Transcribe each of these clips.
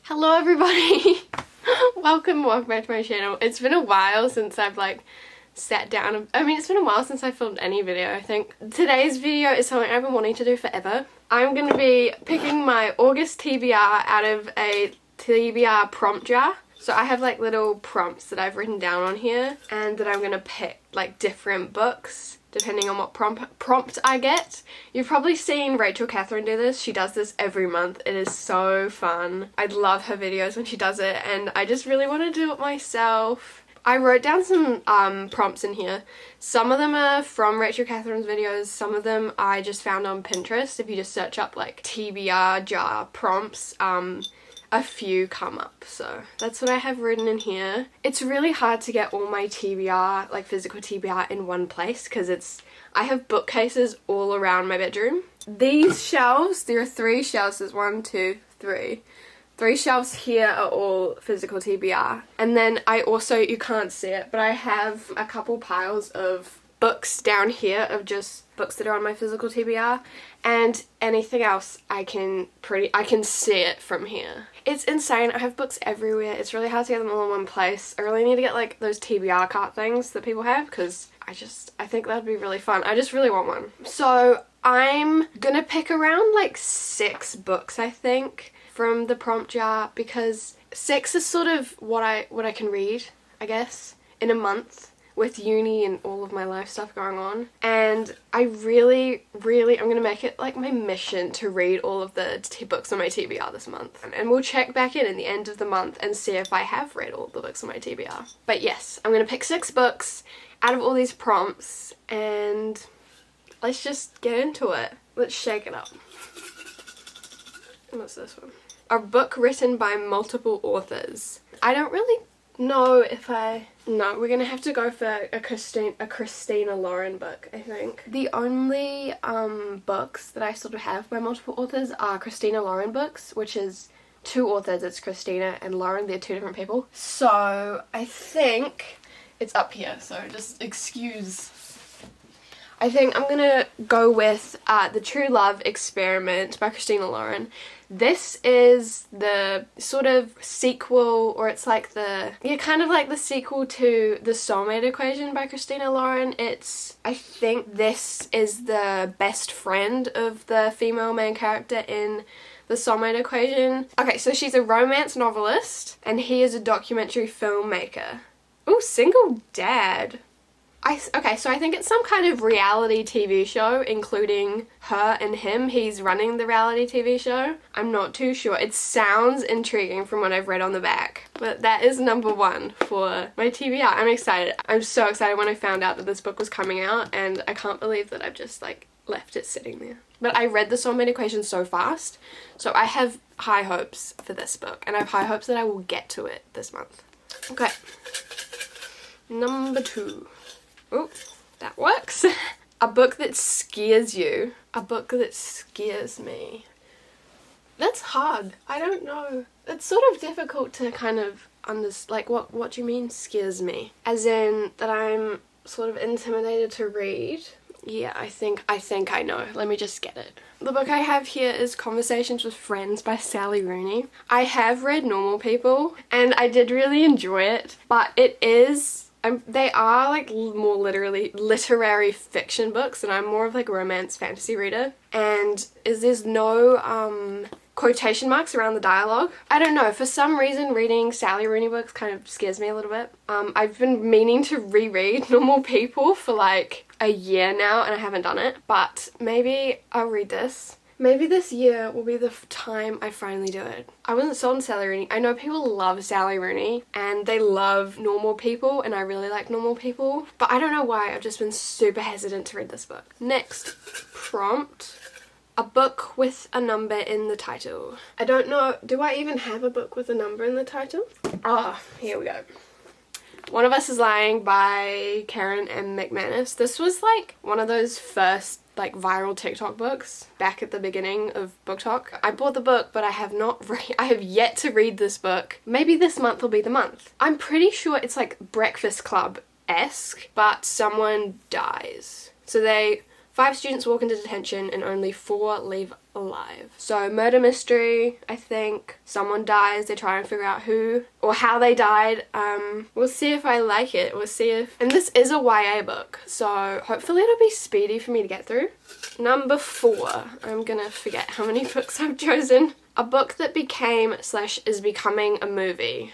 Hello everybody! welcome back to my channel. It's been a while since I've sat down. It's been a while since I filmed any video, I think. Today's video is something I've been wanting to do forever. I'm going to be picking my August TBR out of a TBR prompt jar. So I have little prompts that I've written down on here and that I'm going to pick different books depending on what prompt I get. You've probably seen Rachel Catherine do this. She does this every month. It is so fun. I love her videos when she does it and I just really want to do it myself. I wrote down some prompts in here. Some of them are from Rachel Catherine's videos. Some of them I just found on Pinterest. If you just search up TBR jar prompts, a few come up, so that's what I have written in here. It's really hard to get all my TBR, physical TBR in one place because I have bookcases all around my bedroom. These shelves, there are 3 shelves, there's 1, 2, 3. 3 shelves here are all physical TBR. And then I also, you can't see it, but I have a couple piles of books down here of just books that are on my physical TBR, and anything else I can see it from here. It's insane. I have books everywhere. It's really hard to get them all in one place. I really need to get those TBR cart things that people have because I think that'd be really fun. I just really want one. So I'm gonna pick around 6 books, I think, from the prompt jar, because 6 is sort of what I can read, I guess, in a month, with uni and all of my life stuff going on. And I really I'm gonna make it my mission to read all of the books on my TBR this month, and we'll check back in the end of the month and see if I have read all the books on my TBR. But yes, I'm gonna pick 6 books out of all these prompts and let's just get into it. Let's shake it up. What's this one? A book written by multiple authors. I don't really know if no, we're gonna have to go for a Christina Lauren book, I think. The only books that I sort of have by multiple authors are Christina Lauren books, which is 2 authors. It's Christina and Lauren. They're 2 different people. So I think it's up here, so just excuse. I think I'm gonna go with The True Love Experiment by Christina Lauren. This is the sort of sequel, or it's kind of the sequel to The Soulmate Equation by Christina Lauren. I think this is the best friend of the female main character in The Soulmate Equation. Okay, so she's a romance novelist and he is a documentary filmmaker. Ooh, single dad. Okay, so I think it's some kind of reality TV show, including her and him. He's running the reality TV show. I'm not too sure. It sounds intriguing from what I've read on the back. But that is number 1 for my TBR. I'm excited. I'm so excited when I found out that this book was coming out, and I can't believe that I've just left it sitting there. But I read The Soulmate Equation so fast, so I have high hopes for this book, and I have high hopes that I will get to it this month. Okay. Number 2. Oh, that works. A book that scares you. A book that scares me. That's hard. I don't know. It's sort of difficult to kind of understand, what do you mean scares me? As in that I'm sort of intimidated to read? Yeah, I think I know. Let me just get it. The book I have here is Conversations with Friends by Sally Rooney. I have read Normal People and I did really enjoy it, but it is... they are more literary fiction books, and I'm more of a romance fantasy reader. And there's no quotation marks around the dialogue. I don't know, for some reason reading Sally Rooney books kind of scares me a little bit. I've been meaning to reread Normal People for a year now and I haven't done it, but maybe I'll read this. Maybe this year will be the time I finally do it. I wasn't sold on Sally Rooney. I know people love Sally Rooney and they love Normal People, and I really like Normal People, but I don't know why. I've just been super hesitant to read this book. Next prompt. A book with a number in the title. I don't know, do I even have a book with a number in the title? Ah, here we go. One of Us is Lying by Karen M. McManus. This was one of those first viral TikTok books back at the beginning of BookTok. I bought the book, but I have yet to read this book. Maybe this month will be the month. I'm pretty sure it's Breakfast Club-esque, but someone dies. So they 5 students walk into detention and only 4 leave alive. So murder mystery, I think. Someone dies, they try and figure out who or how they died. We'll see if I like it. We'll see if... And this is a YA book, so hopefully it'll be speedy for me to get through. Number 4. I'm gonna forget how many books I've chosen. A book that became / is becoming a movie.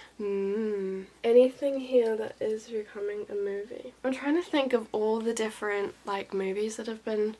Anything here that is becoming a movie? I'm trying to think of all the different like movies that have been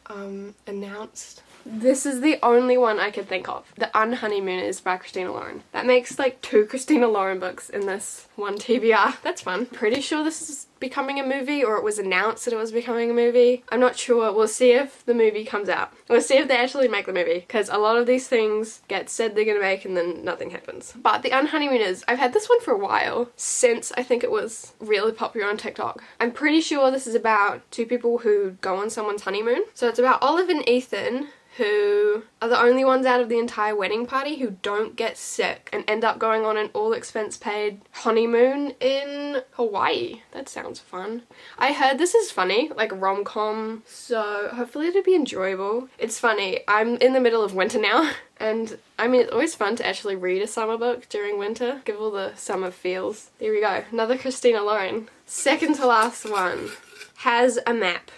announced. This is the only one I could think of. The Unhoneymooners by Christina Lauren. That makes like 2 Christina Lauren books in this one TBR. That's fun. Pretty sure this is becoming a movie, or it was announced that it was becoming a movie. I'm not sure. We'll see if the movie comes out. We'll see if they actually make the movie, because a lot of these things get said they're gonna make and then nothing happens. But The Unhoneymooners, I've had this one for a while, since I think it was really popular on TikTok. I'm pretty sure this is about 2 people who go on someone's honeymoon. So it's about Olive and Ethan, who are the only ones out of the entire wedding party who don't get sick and end up going on an all-expense-paid honeymoon in Hawaii. That sounds fun. I heard this is funny, like rom-com, so hopefully it'll be enjoyable. It's funny, I'm in the middle of winter now, and I mean, it's always fun to actually read a summer book during winter, give all the summer feels. Here we go, another Christina Lauren. Second to last one has a map.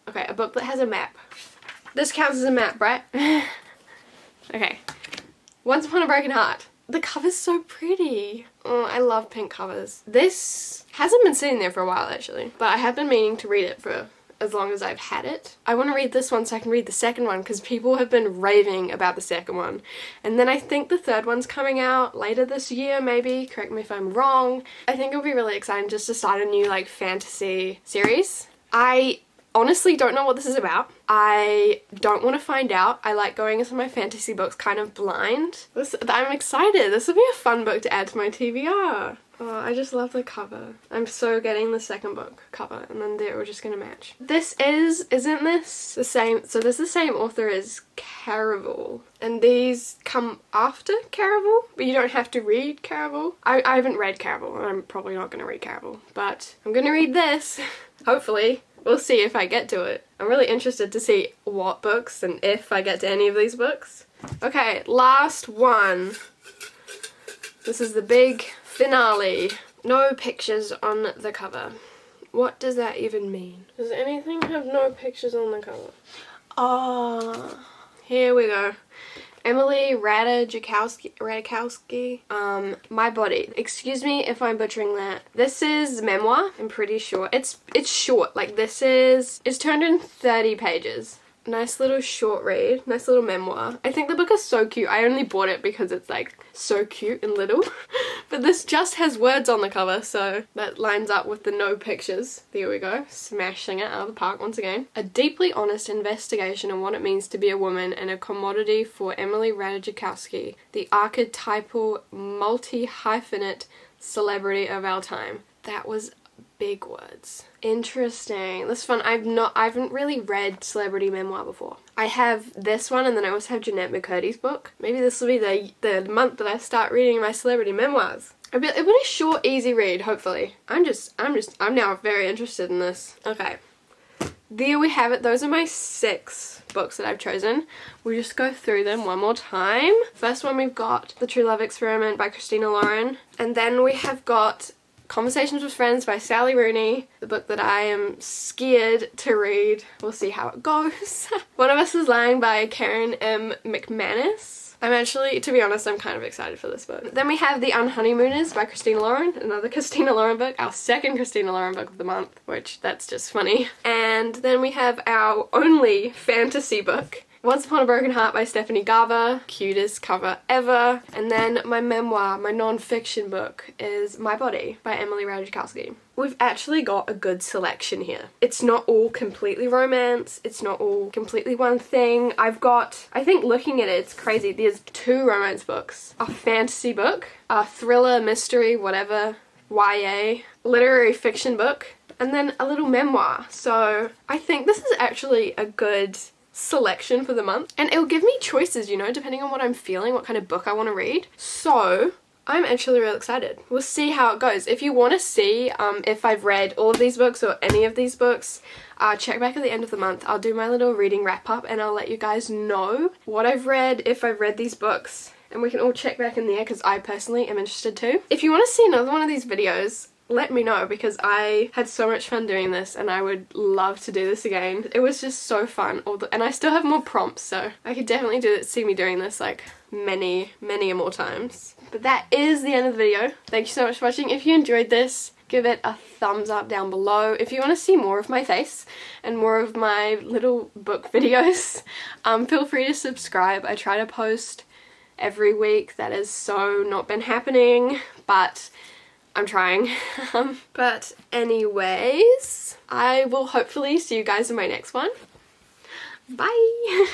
Okay, a book that has a map. This counts as a map, right? Okay. Once Upon a Broken Heart. The cover's so pretty. Oh, I love pink covers. This hasn't been sitting there for a while, actually. But I have been meaning to read it for as long as I've had it. I want to read this one so I can read the second one, because people have been raving about the second one. And then I think the third one's coming out later this year, maybe. Correct me if I'm wrong. I think it'll be really exciting just to start a new, like, fantasy series. I honestly don't know what this is about. I don't want to find out. I like going into my fantasy books kind of blind. I'm excited. This will be a fun book to add to my TBR. Oh, I just love the cover. I'm so getting the second book cover, and then they're just gonna match. Isn't this the same? So this is the same author as Caraval, and these come after Caraval, but you don't have to read Caraval. I haven't read Caraval, and I'm probably not gonna read Caraval, but I'm gonna read this, hopefully. We'll see if I get to it. I'm really interested to see what books and if I get to any of these books. Okay, last one. This is the big finale. No pictures on the cover. What does that even mean? Does anything have no pictures on the cover? Oh, here we go. Emily Ratajkowski, My Body. Excuse me if I'm butchering that. This is memoir, I'm pretty sure. It's short, like it's turned in 30 pages. Nice little short read, nice little memoir. I think the book is so cute. I only bought it because it's like so cute and little. But this just has words on the cover, so that lines up with the no pictures. There we go, smashing it out of the park once again. A deeply honest investigation on what it means to be a woman and a commodity for Emily Ratajkowski, the archetypal multi-hyphenate celebrity of our time. That was big words. Interesting. This is fun. I haven't really read celebrity memoir before. I have this one, and then I also have Jeanette McCurdy's book. Maybe this will be the month that I start reading my celebrity memoirs. It'll be a short, easy read, hopefully. I'm now very interested in this. Okay. There we have it. Those are my 6 books that I've chosen. We'll just go through them one more time. First one, we've got The True Love Experiment by Christina Lauren. And then we have got Conversations with Friends by Sally Rooney, the book that I am scared to read. We'll see how it goes. One of Us is Lying by Karen M. McManus. I'm actually, to be honest, I'm kind of excited for this book. Then we have The Unhoneymooners by Christina Lauren, another Christina Lauren book, our second Christina Lauren book of the month, which that's just funny. And then we have our only fantasy book, Once Upon a Broken Heart by Stephanie Garber, cutest cover ever. And then my memoir, my non-fiction book, is My Body by Emily Ratajkowski. We've actually got a good selection here. It's not all completely romance, it's not all completely one thing. I think looking at it, it's crazy. There's 2 romance books, a fantasy book, a thriller, mystery, whatever, YA, literary fiction book, and then a little memoir. So I think this is actually a good selection for the month, and it'll give me choices, you know, depending on what I'm feeling, what kind of book I want to read. So I'm actually real excited. We'll see how it goes. If you want to see if I've read all of these books or any of these books, check back at the end of the month. I'll do my little reading wrap up and I'll let you guys know what I've read, if I've read these books, and we can all check back in there because I personally am interested too. If you want to see another one of these videos, let me know because I had so much fun doing this and I would love to do this again. It was just so fun, and I still have more prompts, so I could definitely see me doing this like many more times. But that is the end of the video. Thank you so much for watching. If you enjoyed this, give it a thumbs up down below. If you want to see more of my face and more of my little book videos, feel free to subscribe. I try to post every week. That has so not been happening, but I'm trying. But anyways, I will hopefully see you guys in my next one. Bye!